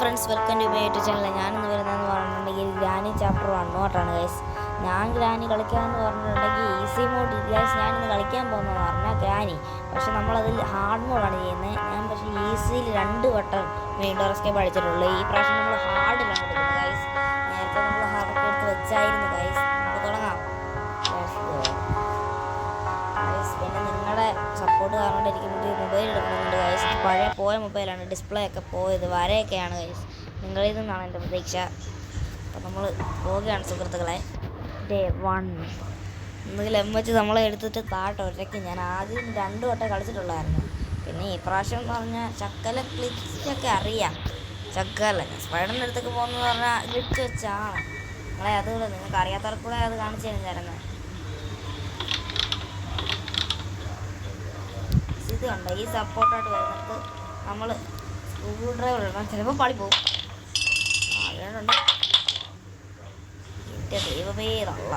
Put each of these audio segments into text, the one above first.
Friends, welcome to my YouTube channel. ഞാനിന്ന് വരുന്നതെന്ന് പറഞ്ഞിട്ടുണ്ടെങ്കിൽ ഗ്രാനി ചാപ്റ്റർ 1 ഗൈസ്. ഞാൻ ഗ്രാനി കളിക്കാമെന്ന് പറഞ്ഞിട്ടുണ്ടെങ്കിൽ ഈസി മോഡ് ഗൈസ്. ഞാനിന്ന് കളിക്കാൻ പോകുന്നതെന്ന് പറഞ്ഞാൽ ഗ്രാനി, പക്ഷെ നമ്മളതിൽ ഹാർഡ് മോഡാണ് ചെയ്യുന്നത്. ഞാൻ പക്ഷേ ഈസിയിൽ 2 വട്ടം മെയിൻ ഡോർ എസ്കേപ്പ് അടിച്ചിട്ടുള്ളൂ. ഈ പ്രാവശ്യം നമ്മൾ ഹാർഡിലാണ് എടുക്കുന്നത് ഗൈസ്. നേരത്തെ നമ്മൾ ഹാർഡൊക്കെ എടുത്ത് വെച്ചായിരുന്നു ഗൈസ്. നമുക്ക് തുടങ്ങാം ഗൈസ്. പിന്നെ നിങ്ങളുടെ സപ്പോർട്ട് കാരണം എനിക്ക് പുതിയ മൊബൈൽ എടുക്കണമെന്നുണ്ട് ഗൈസ്. പഴയ പോയ മൊബൈലാണ്, ഡിസ്പ്ലേ ഒക്കെ പോയത്, വരയൊക്കെയാണ് ഗൈസ്. നിങ്ങളിൽ നിന്നാണ് എൻ്റെ പ്രതീക്ഷ. അപ്പം നമ്മൾ പോവുകയാണ് സുഹൃത്തുക്കളെ. ഡേ 1 എന്തെങ്കിലും വെച്ച് നമ്മളെ എടുത്തിട്ട് ഒറ്റയ്ക്ക്. ഞാൻ ആദ്യം 2 വട്ടം കളിച്ചിട്ടുള്ളായിരുന്നു. പിന്നെ ഈ പ്രാവശ്യം എന്ന് പറഞ്ഞാൽ ചക്കല ക്ലിച്ചൊക്കെ അറിയാം. ചക്കല സ്പൈഡറിൻ്റെ അടുത്തൊക്കെ പോകുന്നതെന്ന് പറഞ്ഞാൽ ഗ്ലിച്ച് വെച്ചാണ് നിങ്ങളെ. അതുകൂടെ നിങ്ങൾക്ക് അറിയാത്തവർക്കൂടെ അത് കാണിച്ചു തരുന്നത്. ഇത് കണ്ട ഈ സപ്പോർട്ടായിട്ട് വരുന്നിടത്ത് നമ്മൾ സ്ക്രൂ ഡ്രൈവർ ഇടണം. ചിലപ്പോൾ പാളിപ്പോവും. അതുകൊണ്ടുണ്ട് എൻ്റെ ദൈവമേ തള്ള.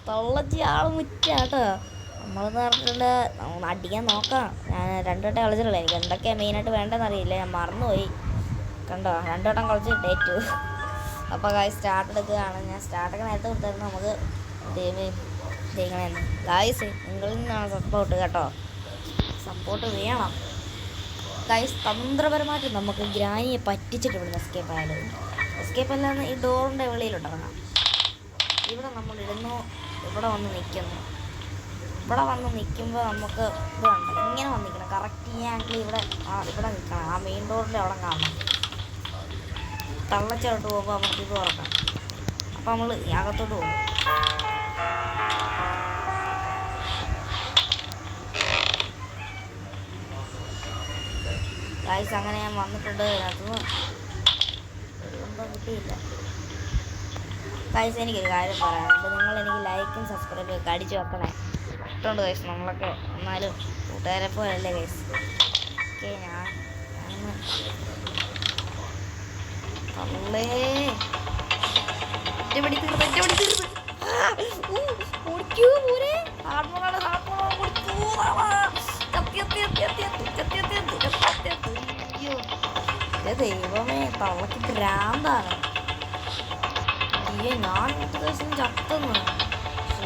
തള്ളച്ചി ആൾ മുറ്റാട്ടോ. നമ്മളെന്ന് പറഞ്ഞിട്ടുണ്ട് അടിക്കാൻ നോക്കാം. ഞാൻ 2 വട്ടം കളിച്ചിട്ടുള്ളൂ. എനിക്ക് എന്തൊക്കെയാണ് മെയിനായിട്ട് വേണ്ടതെന്ന് അറിയില്ല, ഞാൻ മറന്നുപോയി. കണ്ടോ, 2 വട്ടം കളിച്ച് ഡേറ്റു. അപ്പോൾ ഗായ്സ് സ്റ്റാർട്ട് എടുക്കുകയാണ്. ഞാൻ സ്റ്റാർട്ടൊക്കെ നേരത്തെ കൊടുത്തായിരുന്നു. നമുക്ക് ചെയ്യണമെന്ന് ഗായ്സ്. നിങ്ങളിൽ നിന്നാണ് സപ്പോർട്ട് കേട്ടോ. സപ്പോർട്ട് വേണം ഗായ്സ്. തന്ത്രപരമായിട്ട് നമുക്ക് ഗ്രാനിയെ പറ്റിച്ചിട്ട് ഇവിടുന്ന് എസ്കേപ്പ് ആയാലും എസ്കേപ്പ് അല്ലാന്ന് ഈ ഡോറിൻ്റെ വെളിയിലോട്ടിറങ്ങാം. ഇവിടെ നമ്മൾ ഇടുന്നു, ഇവിടെ വന്ന് നിൽക്കുന്നു. ഇവിടെ വന്ന് നിൽക്കുമ്പോൾ നമുക്ക് ഇതുണ്ട് ഇങ്ങനെ വന്നിരിക്കണം. കറക്റ്റ് ഈ ആംഗിൾ ഇവിടെ നിൽക്കണം. ആ മെയിൻ ഡോറിൻ്റെ അവിടെ കാണണം. തള്ളച്ചോട്ട് പോകുമ്പോൾ നമുക്ക് ഇത് തുറക്കാം. അപ്പം നമ്മൾ അകത്തോട്ട് പോകും. ഗൈസ് അങ്ങനെ ഞാൻ വന്നിട്ടുണ്ട്. അതിനകത്തുനിന്ന് ഒന്നും കിട്ടിയില്ല ഗൈസ്. എനിക്കൊരു കാര്യം പറയാനുണ്ട്. നിങ്ങൾ ലൈക്കും സബ്സ്ക്രൈബും ഒക്കെ അടിച്ച് വെക്കണേ. ഇഷ്ടമുണ്ട് ഗൈസ്. നമ്മളൊക്കെ എന്നാലും കൂട്ടുകാരെ പോലല്ലേ ഗൈസ്. ഓക്കെ, ഞാൻ ദൈവമേ തള്ളക്ക് ഭ്രാന്താണ്. ഞാൻ ദിവസം ചത്തുന്നു.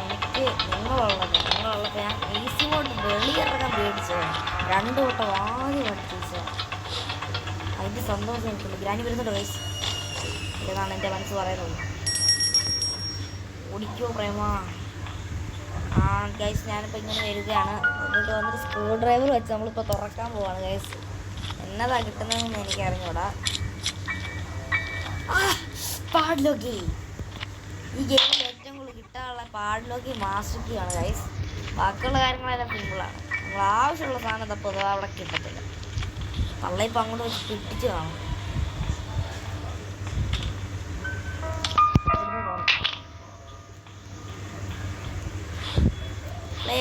എനിക്ക് നിങ്ങളുള്ളത് ഞാൻ ഈസി മോഡ് വെളിയിറങ്ങാൻ പേടിച്ചത്. 2 വട്ടം ആദ്യം പഠിച്ചത്. അതിൻ്റെ സന്തോഷം എനിക്കുണ്ട്. ഗ്രാനി വരുന്നുണ്ട് ഗൈസ്. ഇതാണ് എൻ്റെ മനസ്സ് പറയുന്നത്. ഓടിക്കോ പ്രേമ. ഗൈസ് ഞാനിപ്പോൾ ഇങ്ങനെ വരികയാണ്. എന്നിട്ട് വന്നിട്ട് സ്ക്രൂ ഡ്രൈവർ വെച്ച് നമ്മളിപ്പോൾ തുറക്കാൻ പോവാണ് ഗൈസ്. എന്നതാ കിട്ടുന്നതെന്ന് എനിക്ക് അറിഞ്ഞൂടാ. പാഡ്ലോക്കി. ഈ ഗെയിമിൽ ഏറ്റവും കൂടുതൽ കിട്ടാനുള്ള പാഡ്ലോക്കി മാസ്റ്റർ കീ ആണ് ഗൈസ്. ബാക്കിയുള്ള കാര്യങ്ങളെല്ലാം സിമ്പിളാണ്. നമ്മൾ ആവശ്യമുള്ള സാധനം തപ്പോൾ അവിടെ കിട്ടത്തില്ല. തള്ളയിപ്പോൾ അങ്ങോട്ട് വെച്ച് പിടിച്ച് കാണും. പ്ലേ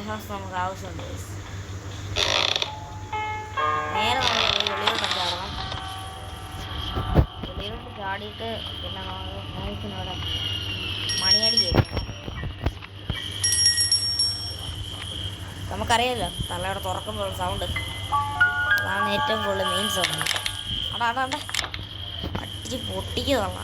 ഹൗസ് നമുക്ക് ആവശ്യമുണ്ട് ഗൈസ്. നേരെ നമ്മൾ വെളിയിലോട്ട് ചാടണം. വെളിയിലോട്ട് ചാടിയിട്ട് പിന്നെ നോക്കിനോടെ മണിയടി കേൾക്കണം. നമുക്കറിയാമല്ലോ തള്ളയുടെ തുറക്കുമ്പോൾ സൗണ്ട്. അതാണ് ഏറ്റവും കൂടുതൽ മെയിൻ സൗണ്ട്. അടാ അടിച്ച് പൊട്ടിക്ക് തള്ള.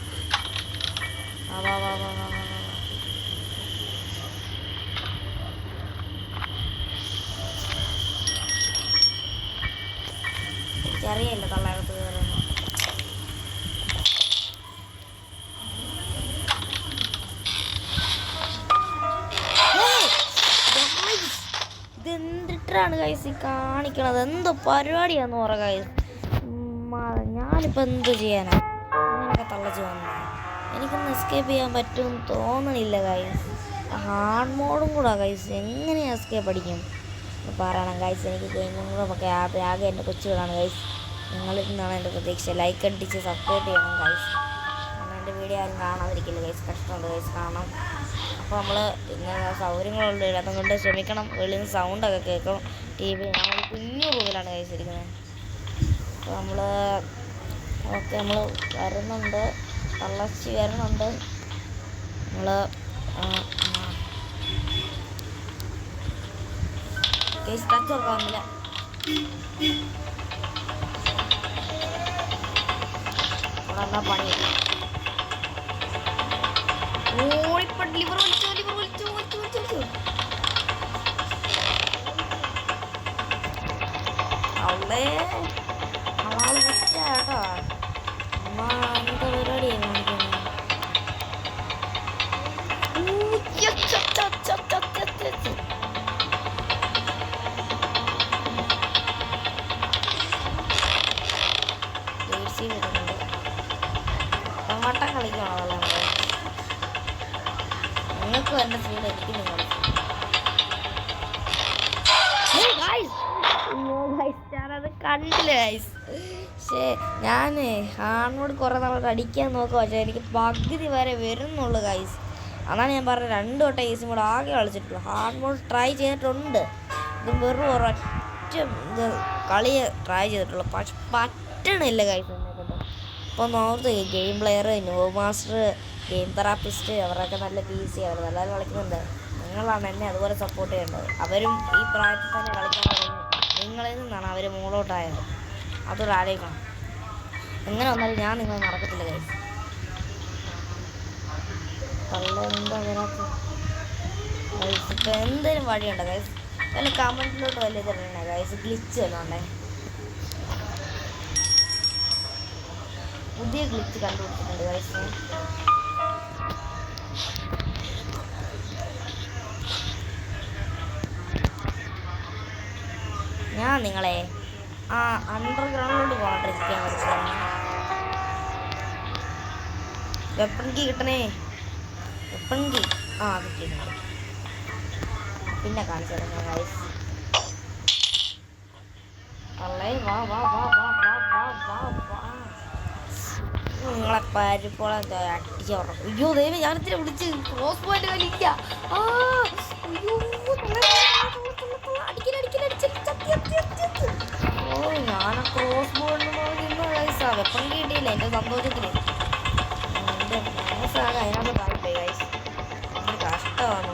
എനിക്കറിയില്ല തള്ളയകത്ത് കയറുന്നു. ഇതെന്തിട്ടാണ് ഗൈസ് ഈ കാണിക്കണത്? എന്തോ പരിപാടിയാന്ന് പറ ഗൈസ്. ഞാനിപ്പോൾ എന്ത് ചെയ്യാനാ ഇങ്ങനെയൊക്കെ തള്ളച്ച് വന്നത്? എനിക്കൊന്ന് എസ്കേപ്പ് ചെയ്യാൻ പറ്റുമെന്ന് തോന്നണില്ല ഗൈസ്. ഹാർഡ് മോഡും കൂടെ ഗൈസ്. എങ്ങനെ എസ്കേപ്പ് അടിക്കും പറയണം ഗൈസ്. എനിക്ക് ഗെയിമിങ്ങുകളൊക്കെ ആകെ എൻ്റെ കൊച്ചുകളാണ് ഗൈസ്. നിങ്ങളിൽ നിന്നാണ് എൻ്റെ പ്രതീക്ഷ. ലൈക്ക് അടിച്ച് സപ്പോർട്ട് ചെയ്യണം ഗൈസ്. അങ്ങനെ എൻ്റെ വീഡിയോ ആരും കാണാതിരിക്കില്ല ഗൈസ്. കഷ്ടമുണ്ട് ഗൈസ് കാണാം. അപ്പോൾ നമ്മൾ പിന്നെ സൗകര്യങ്ങളുണ്ട് അതുകൊണ്ട് ക്ഷമിക്കണം. വെളിയിൽ നിന്ന് സൗണ്ടൊക്കെ കേൾക്കും. TV നമ്മൾ കുഞ്ഞു റൂമിലാണ് ഗൈസ് ഇരിക്കുന്നത്. അപ്പോൾ നമ്മൾ വരുന്നുണ്ട്. തള്ളച്ചി വരുന്നുണ്ട്. നമ്മൾ ഗൈസ് ടച്ച് തുറക്കാവുന്നില്ല. എന്നാ പണി ഓടിപ്പട്ട് ലിവർ വലിച്ചു ലിവർ വലിച്ചു വലിച്ചു വലിച്ചു വലിച്ചു അവളെ ആള് വിറ്റാട്ടോ. അമ്മ എന്താ പരിപാടിയായി കാണിക്കുന്നത്? ടമാട്ടം കളിക്കണോ? നിങ്ങൾക്കും എൻ്റെ സീഡ് എനിക്ക് ഞാനത് കണ്ടില്ല ഗൈസ്. പക്ഷേ ഞാൻ ഹാർഡ്മോഡ് കുറേ നാളോട്ട് അടിക്കാൻ നോക്കുക. പക്ഷേ എനിക്ക് പകുതി വരെ വരുന്നുള്ളൂ ഗൈസ്. അതാണ് ഞാൻ പറഞ്ഞത് 2 വട്ടം ഈസി മോഡ് ആകെ കളിച്ചിട്ടുള്ളൂ. ഹാർഡ് മോഡ് ട്രൈ ചെയ്തിട്ടുണ്ട്. ഇത് വെറും ഒരൊറ്റ കളി ട്രൈ ചെയ്തിട്ടുള്ളൂ. പക്ഷെ പറ്റണില്ല ഗൈസ് എന്നെ കൊണ്ട്. ഇപ്പോൾ north game player, new master, game therapist അവരൊക്കെ നല്ല PC അവർ നല്ലത് കളിക്കുന്നുണ്ട്. നിങ്ങളാണ് എന്നെ അതുപോലെ സപ്പോർട്ട് ചെയ്യേണ്ടത്. അവരും ഈ പ്രായത്തിൽ തന്നെ കളിക്കാൻ തുടങ്ങി. നിങ്ങളിൽ നിന്നാണ് അവർ മുകളോട്ടായത്. അതൊരു ആലോചിക്കണം. എങ്ങനെ വന്നാലും ഞാൻ നിങ്ങളെ മറക്കത്തില്ല ഗൈസ്. എന്താ അതിനകത്ത് ഗൈസ്? ഇപ്പം എന്തെങ്കിലും വഴിയുണ്ടോ ഗൈസ്? വല്ല കമൻറ്റിലോട്ട് വലിയ തരണേ ഗൈസ്. ഗ്ലിച്ച് വല്ലോണ്ടേ? പുതിയ ഗ്ലിച്ച് കണ്ടുപിടിച്ചിട്ടുണ്ട് ഗൈസ്. ഞാൻ നിങ്ങളെ അണ്ടർഗ്രൗണ്ടിലോട്ട് പോകണ്ടിരിക്കാൻ പറ്റില്ല. വെപ്പൺ കീ കിട്ടണേ. വെപ്പൺ കീ കിട്ടിയിട്ടുണ്ട്. പിന്നെ കാണിച്ചു തരാം ഗൈസ്. അല്ലേ വാ വാ വാ വാ വാ വാ വാ വാ. നിങ്ങളെ പരിപ്പോളം അടിച്ച് പറഞ്ഞു. അയ്യോ ദൈവം ഞാനിത്തിരി വിളിച്ച് ക്രോസ് പോയിന്റ് കളിക്ക. ഓ ഞാൻ ക്രോസ് പോയിന്റ് നോക്കിയിരുന്നു ഗൈസ്. വെപ്പൺ കീ കിട്ടിയില്ല എൻ്റെ സന്തോഷത്തിന്. എൻ്റെ മനസ്സാകെ അതിനകത്ത് കാണിട്ടേ ഗൈസ്. കഷ്ടമാണ്.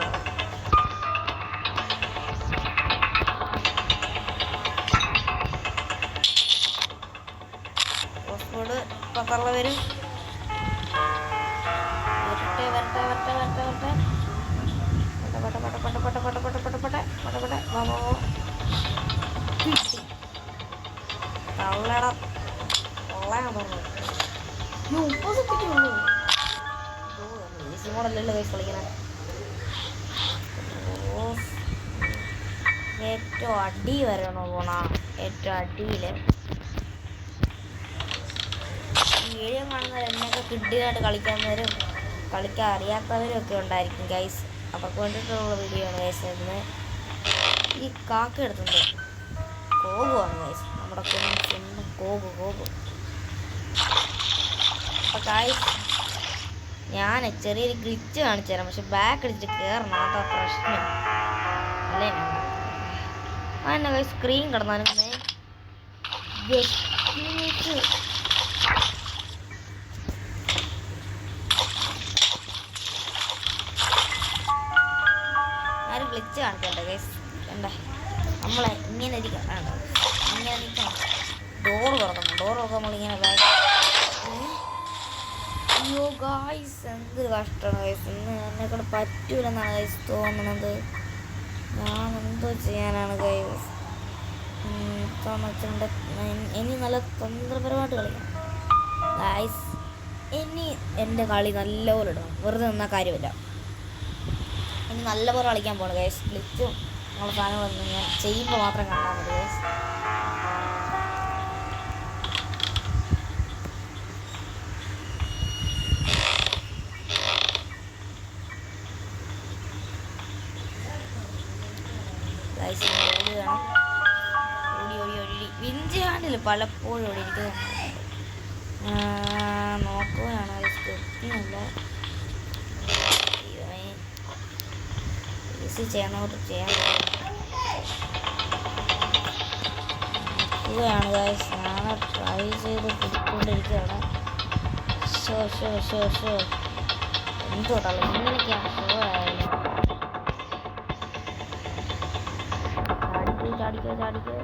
ഓസ്ഫോർഡ് പത്തള്ള വരും. വരട്ടെ വരട്ടെ വരട്ടെ വരട്ടെ വരട്ടെ പട്ട പട്ട പട്ട പട്ട പട്ട പട്ട പട്ട പട്ട പട്ട പട്ട വാമോ തള്ളട കൊള്ളാൻ പറഞ്ഞു. 30 സെക്കൻഡുള്ളൂ. ഈസി മോഡല്ലല്ലോ കൈ കളിക്കണേ. ഏറ്റവും അടി വരണോ പോണ? ഏറ്റവും അടിയിൽ വീഡിയോ കാണുന്നവർ എന്നൊക്കെ കിഡിലായിട്ട് കളിക്കുന്നവരും കളിക്കാൻ അറിയാത്തവരും ഒക്കെ ഉണ്ടായിരിക്കും ഗൈസ്. അവർക്ക് വേണ്ടിയിട്ടുള്ള വീഡിയോ ആണ് ഗൈസ്. ഇന്ന് ഈ കാക്ക എടുത്തുണ്ട്. കോകുവാണ് ഗൈസ്. നമ്മുടെ സ്വന്തം കോകു. അപ്പം ഗൈസ് ഞാൻ ചെറിയൊരു ഗ്ലിച്ച് കാണിച്ചു തരാം. പക്ഷെ ബാക്ക് അടിച്ചിട്ട് കയറണം. അതാ പ്രശ്നം. അല്ലേ അതെന്നെ ഗൈസ് സ്ക്രീൻ കിടന്നാലും ആരും ഗ്ലിച്ച് കാണിക്കണ്ട ഗൈസ്. കണ്ടേ നമ്മളെ ഇങ്ങനെ ഇരിക്കണം. ഇങ്ങനെ നിൽക്കണം. ഡോറ് തുറക്കണം. ഡോറ് തുറക്കാൻ നമ്മളിങ്ങനെ ബാക്ക്. അയ്യോ ഗൈസ് എന്ത് കഷ്ടമാണ് ഗൈസ്. ഇന്ന് എന്നെക്കൂടെ പറ്റൂലെന്നാണ് ഗൈസ് തോന്നണത്. ഞാൻ എന്തോ ചെയ്യാനാണ് ഗൈസ്. വെച്ചിട്ടുണ്ട്. ഇനി നല്ല തന്ത്രപരമായിട്ട് കളിക്കണം ഗൈസ്. ഇനി എൻ്റെ കളി നല്ലപോലെ ഇടണം. വെറുതെ നിന്നാൽ കാര്യമില്ല. ഇനി നല്ലപോലെ കളിക്കാൻ പോകണം ഗൈസ്. ഗ്ലിച്ചും നമ്മളെ സാധനങ്ങളൊന്നും ഞാൻ ചെയ്യുമ്പോൾ മാത്രം കണ്ടാൽ മതി ഗൈസ്. ഗൈസ് ഓടി വേണം. ഓടി വിഞ്ചി ഹാൻഡിൽ പലപ്പോഴും ഓടി ഇരിക്കുന്നത് നോക്കുകയാണ് ഗൈസ്. കിട്ടുന്നില്ല. ഈസി ചെയ്യാനോട്ട് ചെയ്യാൻ നോക്കുകയാണ് ഗൈസ്. ഞാൻ ട്രൈ ചെയ്ത് പിടിക്കൊണ്ടിരിക്കുകയാണ്. ഷോ എന്തോട്ടല്ലോ ഇങ്ങനെയൊക്കെയാണ് ഷോ ആയാലും. ചാടിക്കോ ചാടിക്കോ.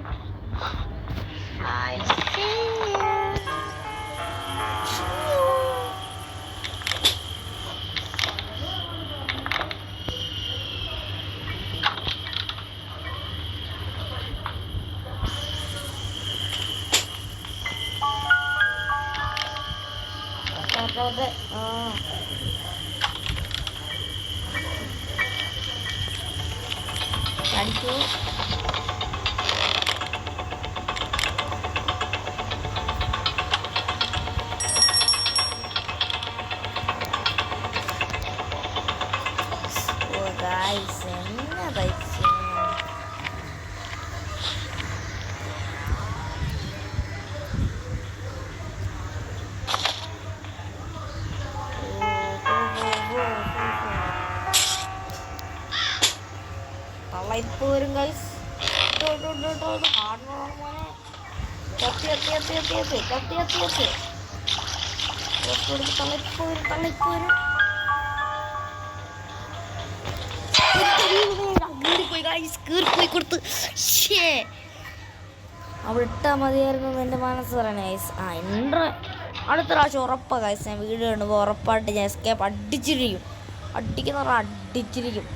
ചാടിക്കോ. Guys, എന്നതാ തള്ളയിപ്പോ വരും ഗൈസ്. കത്തി കത്തി കത്തി കത്തി കത്തി കത്തി കത്തി കത്തി തള്ളയിപ്പോ വരും തള്ളയിപ്പോ വരും. കീറിപ്പോയി കൊടുത്ത് അവിടെ ഇട്ടാൽ മതിയായിരുന്നു എൻ്റെ മനസ്സ് പറയണേ ഗൈസ്. അടുത്ത പ്രാവശ്യം ഉറപ്പാണ് ഗൈസ്. ഞാൻ വീഡിയോ ഇടുമ്പോൾ ഉറപ്പായിട്ട് ഞാൻ എസ്കേപ്പ് അടിച്ചിരിക്കും. അടിക്കുന്ന പറഞ്ഞാൽ അടിച്ചിരിക്കും.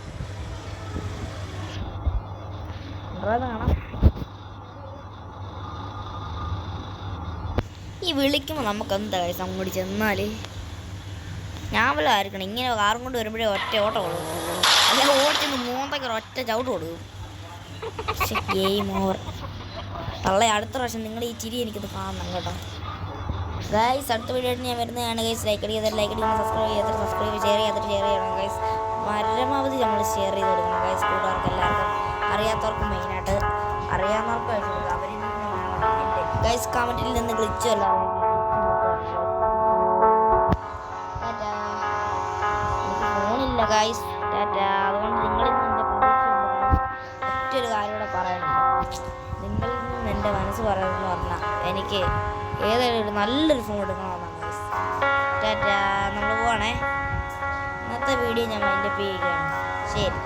കാണാം. ഈ വിളിക്കുമ്പോൾ നമുക്ക് എന്താ ഗൈസ് അങ്ങോട്ട് ചെന്നാൽ ഞാൻ വല്ല ആയിരിക്കണം. ഇങ്ങനെ കാറും കൊണ്ട് വരുമ്പോഴേ ഒറ്റ ഓട്ടം കൊടുക്കും. അല്ലെങ്കിൽ ഓടിച്ചെന്ന് മൂന്നൊക്കെ ഒറ്റ ചവിട്ട് കൊടുക്കും. പക്ഷെ ഗെയിം ഓവർ. തള്ളേ അടുത്ത പ്രാവശ്യം നിങ്ങൾ ഈ ചിരി എനിക്കത് കാണണം കേട്ടോ ഗൈസ്. അടുത്ത വീഡിയോ ആയിട്ട് ഞാൻ വരുന്നതാണ് ഗൈസ്. ലൈക്ക് അടിക്കാതെ ലൈക്ക് അടിക്കണം, സബ്സ്ക്രൈബ് ചെയ്യാത്ത സബ്സ്ക്രൈബ്, ഷെയർ ചെയ്യണം ഗൈസ്. പരമാവധി നമ്മൾ ഷെയർ ചെയ്ത് കൊടുക്കണം ഗൈസ്. കൂട്ടുകാർക്ക് എല്ലാവർക്കും അറിയാത്തവർക്കും മെയിനായിട്ട് അറിയാവുന്നവർക്കും അയച്ചു കൊടുക്കുക. അവരിൽ നിന്ന് ഗൈസ് കമൻറ്റിൽ നിന്ന് ഗ്ലിച്ചല്ല ഫോണില്ല ഗൈസ്. അതുകൊണ്ട് നിങ്ങളിൽ നിന്ന് എൻ്റെ പ്രതീക്ഷ ഒറ്റൊരു കാര്യം കൂടെ പറയാനുണ്ട്. നിങ്ങളിൽ നിന്ന് എൻ്റെ മനസ്സ് പറയുന്നതെന്ന് പറഞ്ഞാൽ എനിക്ക് ഏതായാലും ഒരു നല്ലൊരു ഫോൺ എടുക്കണമെന്നാണ് ഗൈസ്. നമ്മൾ പോവാണേ. ഇന്നത്തെ വീഡിയോ ഞാൻ മൈൻഡപ്പ് ചെയ്യുകയാണ്. ശരി.